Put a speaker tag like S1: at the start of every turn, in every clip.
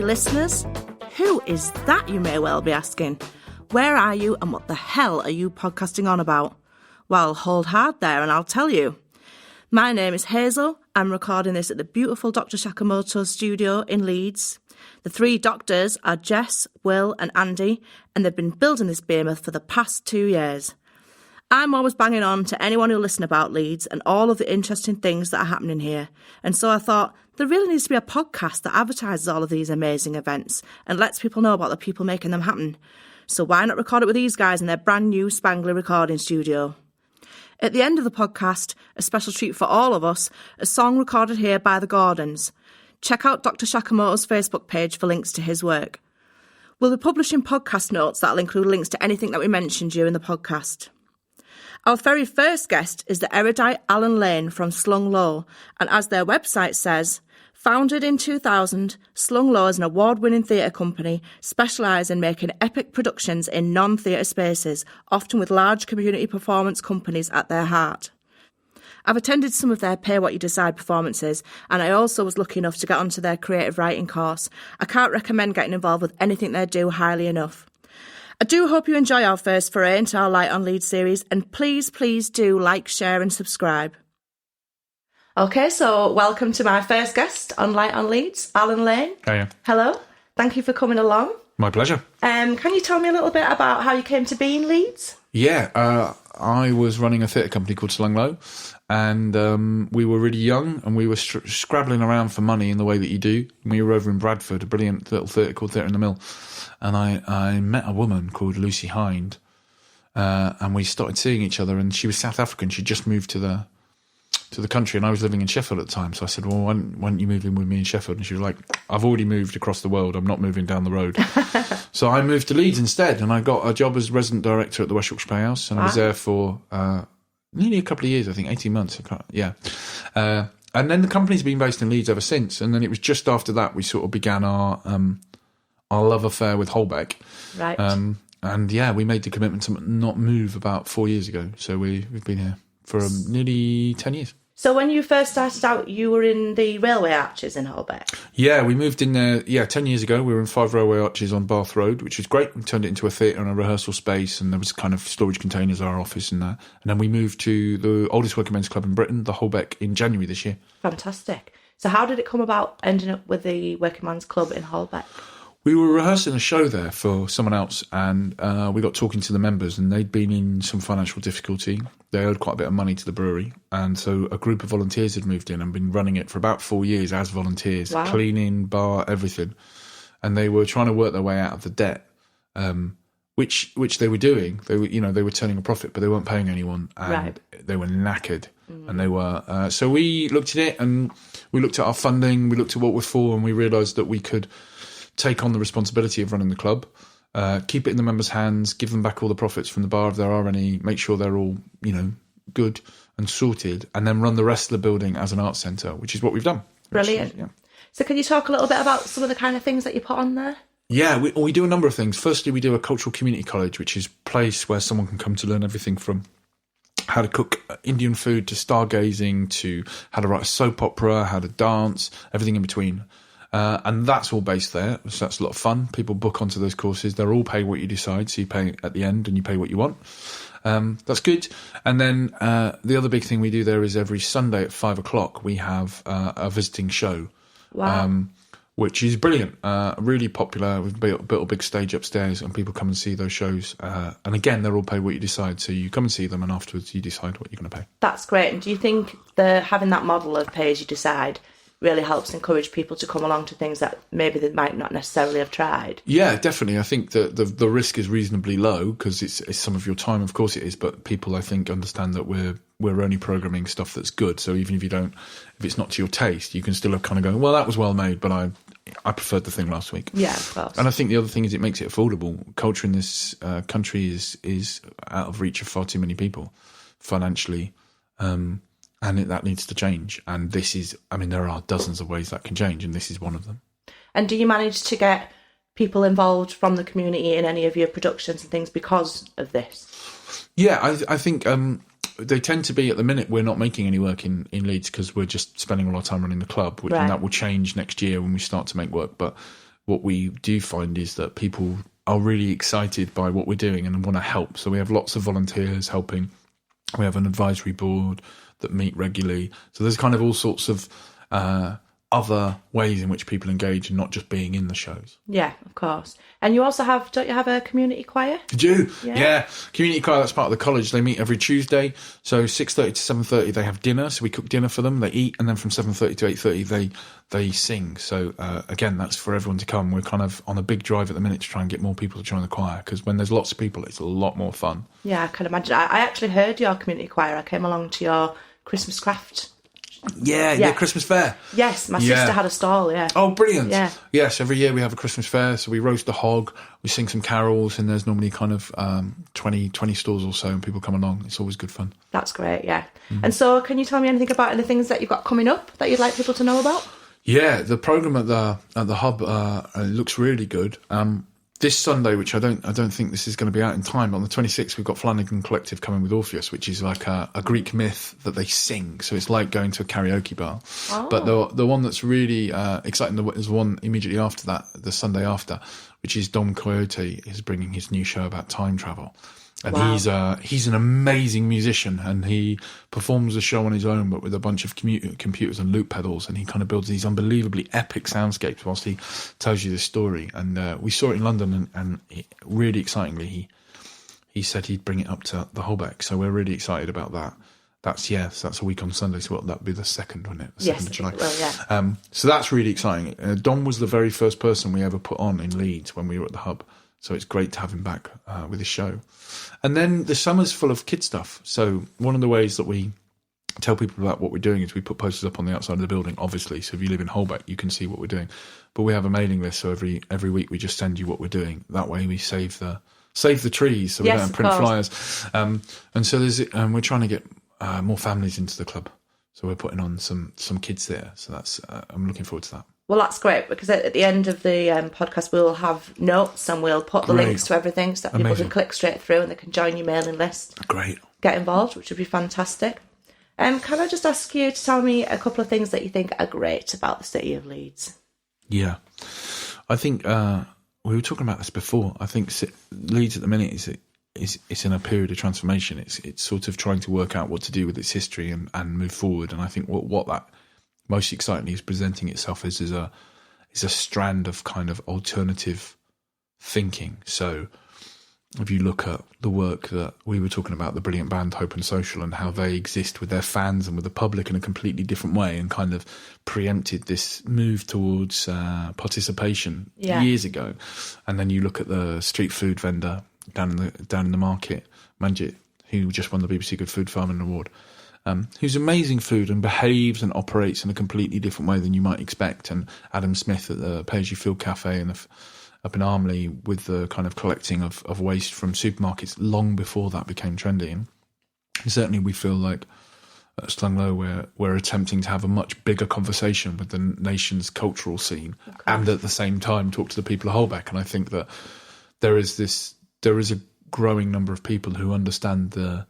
S1: listeners? Who is that, you may well be asking? Where are you and what the hell are you podcasting on about? Well, hold hard there and I'll tell you. My name is Hazel. I'm recording this at the beautiful Dr. Shakamoto's studio in Leeds. The three doctors are Jess, Will and Andy, and they've been building this behemoth for the past 2 years. I'm always banging on to anyone who'll listen about Leeds and all of the interesting things that are happening here. And so I thought, there really needs to be a podcast that advertises all of these amazing events and lets people know about the people making them happen. So why not record it with these guys in their brand new spangly recording studio? At the end of the podcast, a special treat for all of us, a song recorded here by the Gordons. Check out Dr. Shakamoto's Facebook page for links to his work. We'll be publishing podcast notes that'll include links to anything that we mentioned during the podcast. Our very first guest is the erudite Alan Lane from Slung Low, and as their website says, founded in 2000, Slung Low is an award-winning theatre company specialising in making epic productions in non-theatre spaces, often with large community performance companies at their heart. I've attended some of their Pay What You Decide performances, and I also was lucky enough to get onto their creative writing course. I can't recommend getting involved with anything they do highly enough. I do hope you enjoy our first foray into our Light on Leeds series, and please do like, share and subscribe. Okay, so welcome to my first guest on Light on Leeds, Alan Lane.
S2: Hiya.
S1: Hello, thank you for coming along.
S2: My pleasure.
S1: Can you tell me a little bit about how you came to be in Leeds?
S2: Yeah, I was running a theatre company called Slung Low, and we were really young, and we were scrabbling around for money in the way that you do. We were over in Bradford, a brilliant little theatre called Theatre in the Mill, and I met a woman called Lucy Hind, and we started seeing each other, and she was South African. She just moved to the country, and I was living in Sheffield at the time. So I said, well, why don't you move in with me in Sheffield? And she was like, I've already moved across the world. I'm not moving down the road. So I moved to Leeds instead, and I got a job as resident director at the West Yorkshire Playhouse, and I was there for nearly a couple of years, I think, 18 months. And then the company's been based in Leeds ever since. And then it was just after that we sort of began our love affair with Holbeck.
S1: Right.
S2: And yeah, we made the commitment to not move about 4 years ago. So we've been here for nearly 10 years.
S1: So when you first started out, you were in the railway arches in Holbeck?
S2: Yeah, we moved in there, 10 years ago. We were in 5 railway arches on Bath Road, which was great. We turned it into a theatre and a rehearsal space, and there was kind of storage containers, our office and that. And then we moved to the oldest working men's club in Britain, the Holbeck, in January this year.
S1: Fantastic. So how did it come about ending up with the working men's club in Holbeck?
S2: We were rehearsing a show there for someone else, and we got talking to the members, and they'd been in some financial difficulty. They owed quite a bit of money to the brewery, and so a group of volunteers had moved in and been running it for about 4 years as volunteers,
S1: Wow.
S2: Cleaning, bar, everything. And they were trying to work their way out of the debt, which they were doing. They were turning a profit, but they weren't paying anyone, and They were knackered. And they were. So we looked at it, and we looked at our funding, we looked at what we're for, and we realised that we could take on the responsibility of running the club, keep it in the members' hands, give them back all the profits from the bar if there are any, make sure they're all, good and sorted, and then run the rest of the building as an arts centre, which is what we've done.
S1: Brilliant. So can you talk a little bit about some of the kind of things that you put on there?
S2: Yeah, we do a number of things. Firstly, we do a cultural community college, which is a place where someone can come to learn everything from how to cook Indian food to stargazing to how to write a soap opera, how to dance, everything in between. And that's all based there, so that's a lot of fun. People book onto those courses. They're all pay what you decide, so you pay at the end and you pay what you want. That's good. And then the other big thing we do there is every Sunday at 5 o'clock we have a visiting show.
S1: Wow.
S2: Which is brilliant, really popular. We've built a big stage upstairs and people come and see those shows. And again, they're all pay what you decide, so you come and see them and afterwards you decide what you're going to pay. That's
S1: great. And do you think having that model of pay as you decide really helps encourage people to come along to things that maybe they might not necessarily have tried?
S2: Yeah, definitely. I think that the risk is reasonably low because it's some of your time, of course it is, but people I think understand that we're only programming stuff that's good. So even if it's not to your taste, you can still kind of go, well, that was well made, but I preferred the thing last week.
S1: Yeah, of course.
S2: And I think the other thing is it makes it affordable. Culture in this country is out of reach of far too many people financially. And that needs to change. And there are dozens of ways that can change, and this is one of them.
S1: And do you manage to get people involved from the community in any of your productions and things because of this?
S2: Yeah, I think they tend to be, at the minute, we're not making any work in Leeds because we're just spending all our time running the club, and that will change next year when we start to make work. But what we do find is that people are really excited by what we're doing and want to help. So we have lots of volunteers helping. We have an advisory board that meet regularly. So there's kind of all sorts of other ways in which people engage and not just being in the shows.
S1: Yeah, of course. And you also don't you have a community choir?
S2: I do, yeah. Community choir, that's part of the college. They meet every Tuesday. So 6:30 to 7:30 they have dinner. So we cook dinner for them. They eat, and then from 7:30 to 8:30 they sing. So again, that's for everyone to come. We're kind of on a big drive at the minute to try and get more people to join the choir, because when there's lots of people, it's a lot more fun.
S1: Yeah, I can imagine. I actually heard your community choir. I came along to your Christmas craft.
S2: Yeah, Christmas fair.
S1: Yes, my sister had a stall, yeah.
S2: Oh, brilliant.
S1: Yeah.
S2: Yes, every year we have a Christmas fair, so we roast a hog, we sing some carols, and there's normally kind of 20 stalls or so, and people come along. It's always good fun.
S1: That's great, yeah. And so can you tell me anything about any things that you've got coming up that you'd like people to know about? Yeah,
S2: the programme at the hub looks really good. This Sunday, which I don't think this is going to be out in time, on the 26th, we've got Flanagan Collective coming with Orpheus, which is like a Greek myth that they sing. So it's like going to a karaoke bar. Oh. But the one that's really exciting is the one immediately after that, the Sunday after, which is Dom Quixote is bringing his new show about time travel. And he's an amazing musician, and he performs the show on his own, but with a bunch of computers and loop pedals, and he kind of builds these unbelievably epic soundscapes whilst he tells you this story. And we saw it in London, and really excitingly, he said he'd bring it up to the Holbeck. So we're really excited about that. That's a week on Sunday, so that'd be the 2nd, wouldn't it? The 2nd of July. Well, yeah. So that's really exciting. Dom was the very first person we ever put on in Leeds when we were at the hub. So it's great to have him back with his show. And then the summer's full of kid stuff. So one of the ways that we tell people about what we're doing is we put posters up on the outside of the building, obviously. So if you live in Holbeck, you can see what we're doing. But we have a mailing list, so every week we just send you what we're doing. That way we save the trees, so we don't print flyers. And so we're trying to get more families into the club. So we're putting on some kids there. So that's I'm looking forward to that.
S1: Well, that's great, because at the end of the podcast, we'll have notes and we'll put the links to everything so that people can click straight through and they can join your mailing list.
S2: Great.
S1: Get involved, which would be fantastic. Can I just ask you to tell me a couple of things that you think are great about the city of Leeds?
S2: Yeah. I think we were talking about this before. I think Leeds at the minute is in a period of transformation. It's sort of trying to work out what to do with its history and move forward. And I think what that most excitingly is presenting itself as is a strand of kind of alternative thinking. So if you look at the work that we were talking about, the brilliant band Hope and Social, and how they exist with their fans and with the public in a completely different way, and kind of preempted this move towards participation years ago. And then you look at the street food vendor down in the market, Manjit, who just won the BBC Good Food Farming Award, who's amazing food and behaves and operates in a completely different way than you might expect. And Adam Smith at the Pay As You Feel Cafe up in Armley with the kind of collecting of waste from supermarkets long before that became trendy. And certainly we feel like at Slung Low we're attempting to have a much bigger conversation with the nation's cultural scene, and at the same time talk to the people of Holbeck. And I think that there is a growing number of people who understand the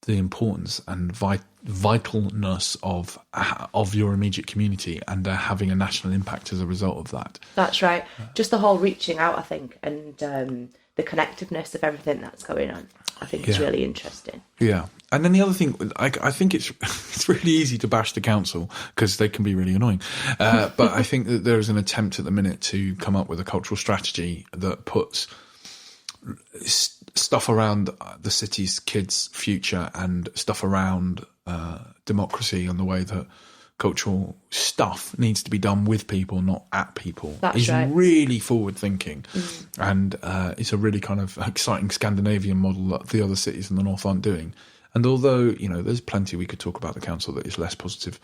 S2: importance and vitalness of your immediate community, and having a national impact as a result of that. That's
S1: right. Just the whole reaching out, I think, and the connectiveness of everything that's going on, I think is really interesting.
S2: Yeah. And then the other thing, I think it's really easy to bash the council because they can be really annoying. But I think that there is an attempt at the minute to come up with a cultural strategy that puts stuff around the city's kids' future and stuff around democracy and the way that cultural stuff needs to be done with people, not at people. That's right. Really forward thinking. And it's a really kind of exciting Scandinavian model that the other cities in the north aren't doing. And although, there's plenty we could talk about the council that is less positive,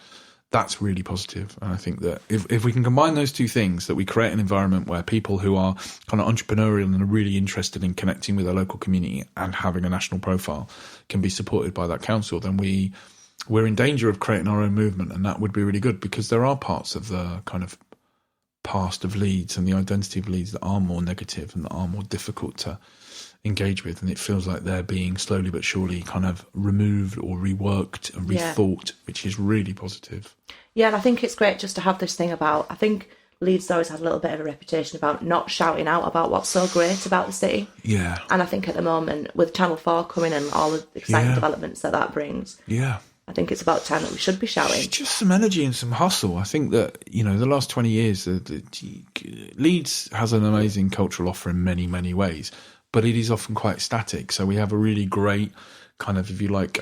S2: that's really positive. And I think that if we can combine those two things, that we create an environment where people who are kind of entrepreneurial and are really interested in connecting with their local community and having a national profile can be supported by that council, then we're in danger of creating our own movement. And that would be really good, because there are parts of the kind of past of Leeds and the identity of Leeds that are more negative and that are more difficult to engage with, and it feels like they're being slowly but surely kind of removed or reworked and rethought, which is really positive.
S1: Yeah, and I think it's great just to have this thing about, I think Leeds always had a little bit of a reputation about not shouting out about what's so great about the city.
S2: Yeah.
S1: And I think at the moment, with Channel 4 coming and all the exciting developments that brings, I think it's about time that we should be shouting.
S2: It's just some energy and some hustle. I think that, the last 20 years, Leeds has an amazing cultural offer in many, many ways, but it is often quite static. So we have a really great kind of, if you like,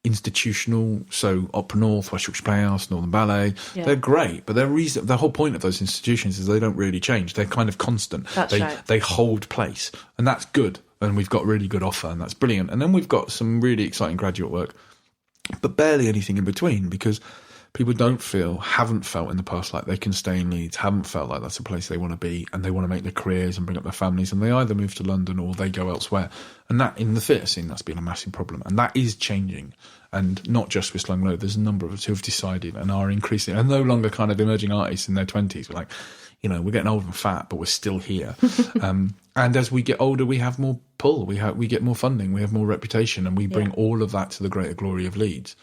S2: institutional, so Opera North, West Yorkshire Playhouse, Northern Ballet, they're great, but the whole point of those institutions is they don't really change. They're kind of constant. They hold place, and that's good, and we've got really good offer, and that's brilliant. And then we've got some really exciting graduate work, but barely anything in between, because people haven't felt in the past like they can stay in Leeds, haven't felt like that's a place they want to be, and they want to make their careers and bring up their families, and they either move to London or they go elsewhere. And that, in the theatre scene, that's been a massive problem, and that is changing. And not just with Slung Low, there's a number of us who have decided and are increasing, and no longer kind of emerging artists in their 20s. We're like, we're getting old and fat, but we're still here. And as we get older, we have more pull, we get more funding, we have more reputation, and we bring all of that to the greater glory of Leeds.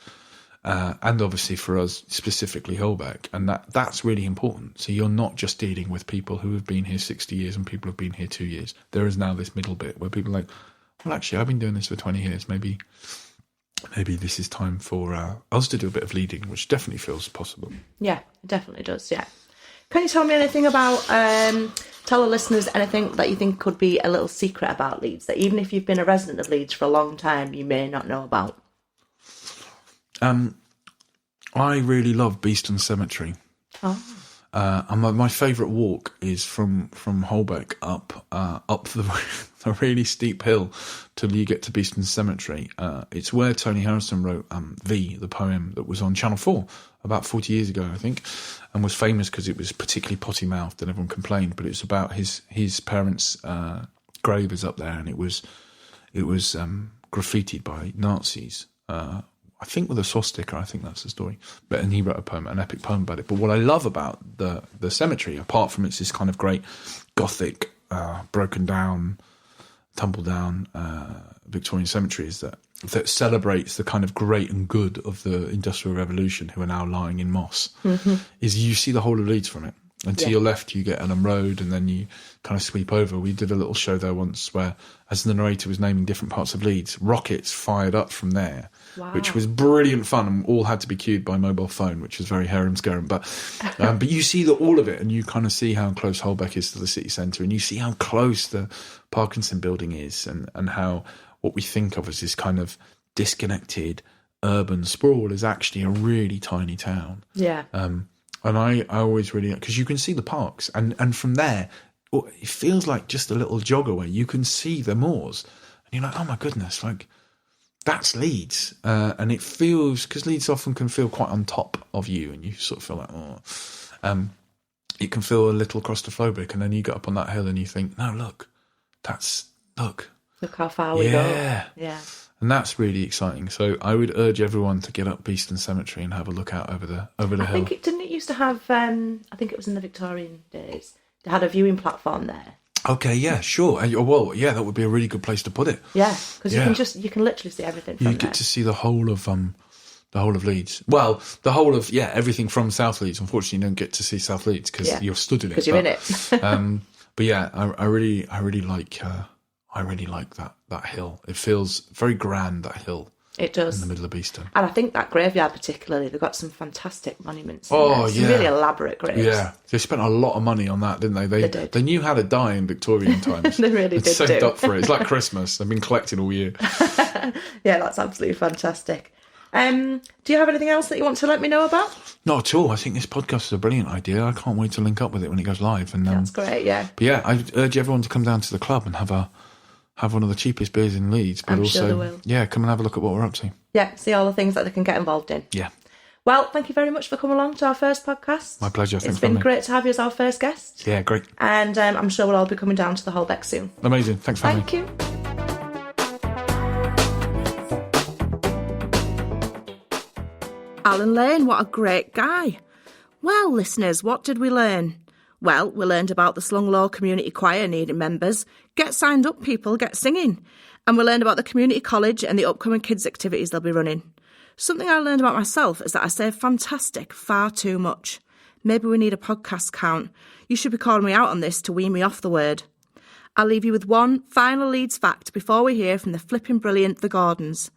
S2: And obviously for us, specifically Holbeck, and that's really important. So you're not just dealing with people who have been here 60 years and people who have been here 2 years. There is now this middle bit where people are like, well, actually, I've been doing this for 20 years. Maybe this is time for us to do a bit of leading, which definitely feels possible.
S1: Yeah, it definitely does, yeah. Can you tell me anything about, tell the listeners anything that you think could be a little secret about Leeds, that even if you've been a resident of Leeds for a long time, you may not know about?
S2: I really love Beeston Cemetery.
S1: Oh.
S2: And my favourite walk is from Holbeck up the really steep hill till you get to Beeston Cemetery. It's where Tony Harrison wrote the poem that was on Channel 4 about 40 years ago, I think, and was famous because it was particularly potty-mouthed and everyone complained, but it was about his parents' grave is up there, and it was graffitied by Nazis. I think with a swastika, I think that's the story. And he wrote an epic poem about it. But what I love about the cemetery, apart from it's this kind of great Gothic, broken down, tumbled down Victorian cemetery, is that celebrates the kind of great and good of the Industrial Revolution who are now lying in moss, is you see the whole of Leeds from it. And to your left, you get Elm Road, and then you kind of sweep over. We did a little show there once where, as the narrator was naming different parts of Leeds, rockets fired up from there, which was brilliant fun, and all had to be cued by mobile phone, which was very harem-scarum. But you see all of it, and you kind of see how close Holbeck is to the city centre, and you see how close the Parkinson building is, and how what we think of as this kind of disconnected urban sprawl is actually a really tiny town.
S1: Yeah.
S2: And I always really, because you can see the parks, and from there, it feels like just a little jog away. You can see the moors, and you're like, oh my goodness, like that's Leeds. And it feels, because Leeds often can feel quite on top of you, and you sort of feel like, it can feel a little claustrophobic, and then you get up on that hill and you think, no, look
S1: how far we go. Yeah.
S2: And that's really exciting. So I would urge everyone to get up Beeston Cemetery and have a look out over the hill.
S1: I think didn't it used to have, I think it was in the Victorian days, they had a viewing platform there.
S2: Okay, yeah, sure. Well, yeah, that would be a really good place to put it.
S1: Yeah, because you can literally see everything from there.
S2: You get to see the whole of Leeds. Well, the whole of, everything from South Leeds. Unfortunately, you don't get to see South Leeds because you're stood in it.
S1: Because you're in it.
S2: But yeah, I really like that hill. It feels very grand, that hill.
S1: It does.
S2: In the middle of Beeston.
S1: And I think that graveyard particularly, they've got some fantastic monuments in there. Some really elaborate graves.
S2: Yeah. They spent a lot of money on that, didn't they? They did. They knew how to die in Victorian times.
S1: They really did.
S2: Saved up for it. It's like Christmas. They've been collecting all year.
S1: Yeah, that's absolutely fantastic. Do you have anything else that you want to let me know about?
S2: Not at all. I think this podcast is a brilliant idea. I can't wait to link up with it when it goes live. And
S1: that's great, yeah.
S2: But yeah, I urge everyone to come down to the club and have one of the cheapest beers in Leeds, but
S1: I'm sure they will.
S2: Come and have a look at what we're up to.
S1: Yeah, see all the things that they can get involved in.
S2: Yeah.
S1: Well, thank you very much for coming along to our first podcast.
S2: My pleasure.
S1: It's been great to have you as our first guest.
S2: Yeah, great.
S1: And I'm sure we'll all be coming down to the Holbeck soon.
S2: Amazing. Thanks for having me.
S1: Thank you. Alan Lane, what a great guy. Well, listeners, what did we learn? Well, we learned about the Slung Low community choir needing members. Get signed up, people, get singing. And we learned about the community college and the upcoming kids' activities they'll be running. Something I learned about myself is that I say fantastic far too much. Maybe we need a podcast count. You should be calling me out on this to wean me off the word. I'll leave you with one final Leeds fact before we hear from the flipping brilliant The Gordons.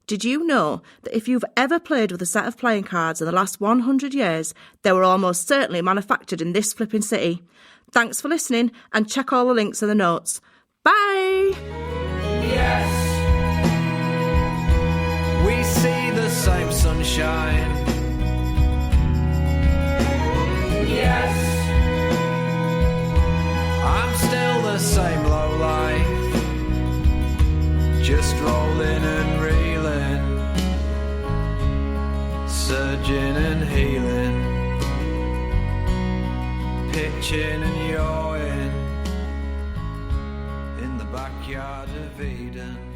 S1: Did you know that if you've ever played with a set of playing cards in the last 100 years, they were almost certainly manufactured in this flipping city? Thanks for listening, and check all the links in the notes. Bye!
S3: Yes, we see the same sunshine. Yes, I'm still the same low life, just rolling and reeling, surging and healing, pitching and yawing in the backyard of Eden.